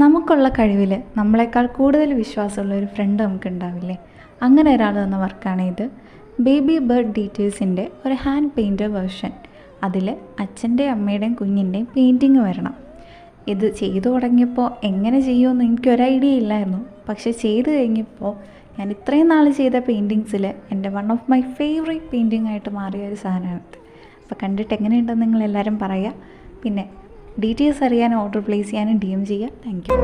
നമുക്കുള്ള കഴിവിൽ നമ്മളെക്കാൾ കൂടുതൽ വിശ്വാസമുള്ള ഒരു ഫ്രണ്ട് നമുക്കുണ്ടാവില്ലേ? അങ്ങനെ ഒരാൾ തന്ന വർക്കാണ് ഇത്. ബേബി ബർത്ത് ഡീറ്റെയിൽസിൻ്റെ ഒരു ഹാൻഡ് പെയിൻറ്റർ വേർഷൻ. അതിൽ അച്ഛൻ്റെയും അമ്മയുടെയും കുഞ്ഞിൻ്റെയും പെയിൻറ്റിങ് വരണം. ഇത് ചെയ്തു തുടങ്ങിയപ്പോൾ എങ്ങനെ ചെയ്യുമെന്ന് എനിക്കൊരു ഐഡിയ ഇല്ലായിരുന്നു. പക്ഷേ ചെയ്ത് കഴിഞ്ഞപ്പോൾ ഞാൻ ഇത്രയും നാൾ ചെയ്ത പെയിൻറ്റിങ്സിൽ എൻ്റെ one of my favourite painting ആയിട്ട് മാറിയ ഒരു സാധനമാണിത്. അപ്പോൾ കണ്ടിട്ട് എങ്ങനെയുണ്ടെന്ന് നിങ്ങളെല്ലാവരും പറയുക. പിന്നെ ഡീറ്റെയിൽസ് അറിയാനും ഓർഡർ പ്ലേസ് ചെയ്യാനും DM ചെയ്യുക. Thank you.